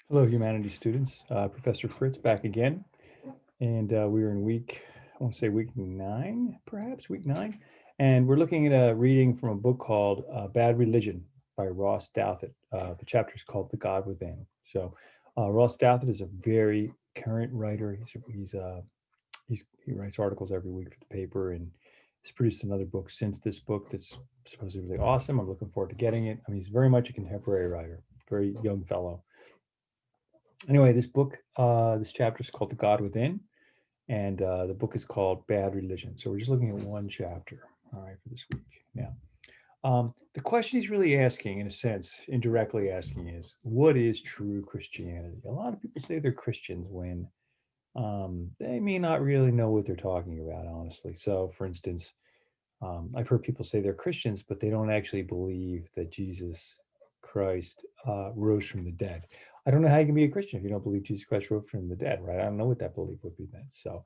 Hello, humanities students. Professor Fritz back again. And we are in I want to say week 9, perhaps, week 9. And we're looking at a reading from a book called Bad Religion by Ross Douthat. The chapter is called The God Within. So Ross Douthat is a very current writer. He writes articles every week for the paper, and he's produced another book since this book that's supposedly really awesome. I'm looking forward to getting it. I mean, he's very much a contemporary writer, very young fellow. Anyway, this chapter is called The God Within, and the book is called Bad Religion. So we're just looking at one chapter, all right, for this week. Now, the question he's really asking, in a sense, indirectly asking, is what is true Christianity? A lot of people say they're Christians when they may not really know what they're talking about, honestly. So, for instance, I've heard people say they're Christians, but they don't actually believe that Jesus Christ rose from the dead. I don't know how you can be a Christian if you don't believe Jesus Christ rose from the dead, right? I don't know what that belief would be then. So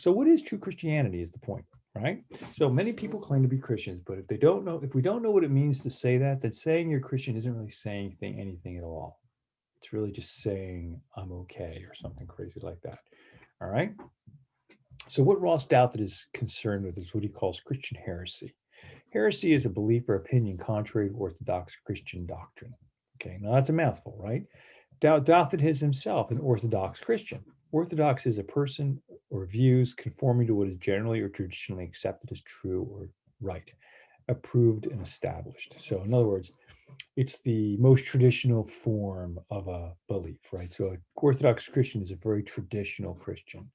what is true Christianity is the point, right? So many people claim to be Christians, but if we don't know what it means to say that, then saying you're Christian isn't really saying anything at all. It's really just saying I'm okay or something crazy like that. All right. So what Ross Douthat is concerned with is what he calls Christian heresy. Heresy is a belief or opinion contrary to Orthodox Christian doctrine. Okay, now that's a mouthful, right? Douthat is himself an Orthodox Christian. Orthodox is a person or views conforming to what is generally or traditionally accepted as true or right, approved and established. So, in other words, it's the most traditional form of a belief, right? So, an Orthodox Christian is a very traditional Christian,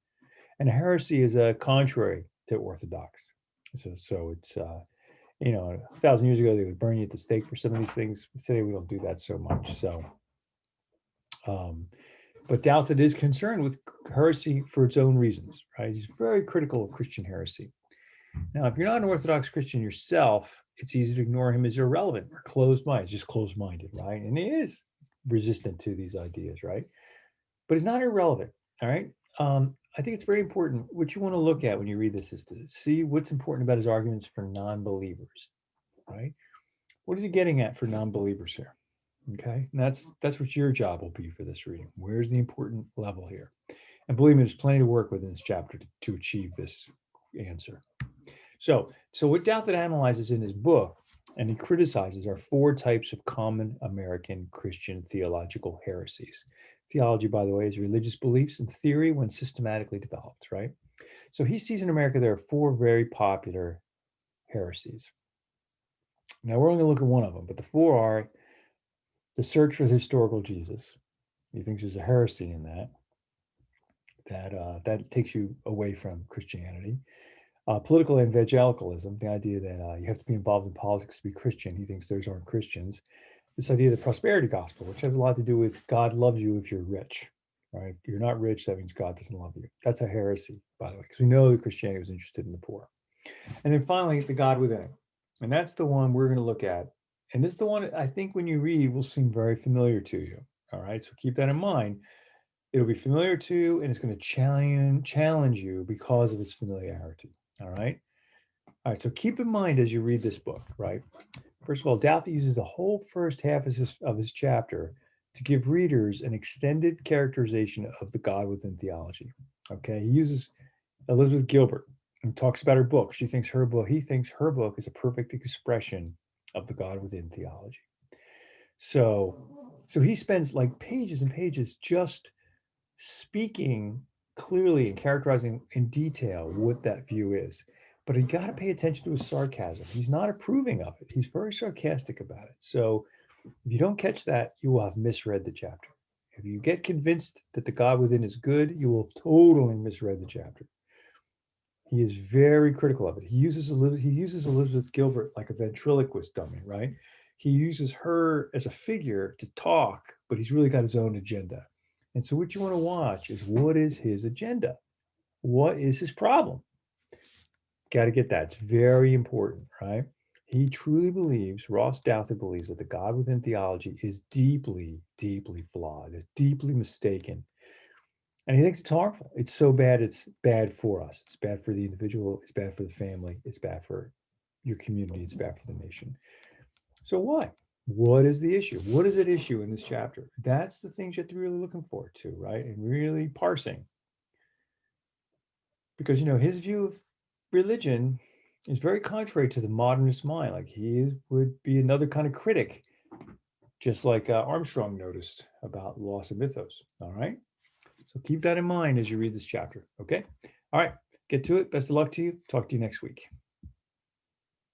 and heresy is a contrary to Orthodox. So it's 1,000 years ago, they would burn you at the stake for some of these things. Today, we don't do that so much. Um, but Douthat is concerned with heresy for its own reasons, right? He's very critical of Christian heresy. Now, if you're not an Orthodox Christian yourself, it's easy to ignore him as irrelevant or closed minded, just closed minded, right? And he is resistant to these ideas, right? But he's not irrelevant, all right? I think it's very important. What you want to look at when you read this is to see what's important about his arguments for non believers, right? What is he getting at for non-believers here? Okay, and that's what your job will be for this reading. Where's the important level here? And believe me, there's plenty to work with in this chapter to achieve this answer. So what Douthat analyzes in his book, and he criticizes, are four types of common American Christian theological heresies. Theology, by the way, is religious beliefs and theory when systematically developed, right? So he sees in America there are four very popular heresies. Now we're only going to look at one of them, but the four are the search for the historical Jesus. He thinks there's a heresy in that takes you away from Christianity. Political evangelicalism, the idea that you have to be involved in politics to be Christian. He thinks those aren't Christians. This idea of the prosperity gospel, which has a lot to do with God loves you if you're rich, right? If you're not rich, that means God doesn't love you. That's a heresy, by the way, because we know that Christianity was interested in the poor. And then finally, the God within. And that's the one we're going to look at. And this is the one I think when you read will seem very familiar to you. All right. So keep that in mind. It'll be familiar to you and it's going to challenge you because of its familiarity. All right. All right. So keep in mind as you read this book, right? First of all, Douthty uses the whole first half of his chapter to give readers an extended characterization of the God within theology. Okay. He uses Elizabeth Gilbert and talks about her book. He thinks her book is a perfect expression of the God within theology. So he spends like pages and pages just speaking clearly and characterizing in detail what that view is. But you got to pay attention to his sarcasm. He's not approving of it. He's very sarcastic about it. So if you don't catch that, you will have misread the chapter. If you get convinced that the God within is good, you will have totally misread the chapter. He is very critical of it. He uses Elizabeth Gilbert like a ventriloquist dummy, right? He uses her as a figure to talk, but he's really got his own agenda. And so what you want to watch is what is his agenda? What is his problem? Got to get that. It's very important, right? He truly believes, Ross Douthat believes that the God within theology is deeply, deeply flawed, is deeply mistaken, and he thinks it's harmful. It's so bad, it's bad for us. It's bad for the individual. It's bad for the family. It's bad for your community. It's bad for the nation. So why? What is the issue? What is at issue in this chapter? That's the things you have to be really looking forward to, right? And really parsing. Because, his view of religion is very contrary to the modernist mind. Like would be another kind of critic, just like Armstrong noticed about loss of mythos. All right. So keep that in mind as you read this chapter. Okay. All right. Get to it. Best of luck to you. Talk to you next week.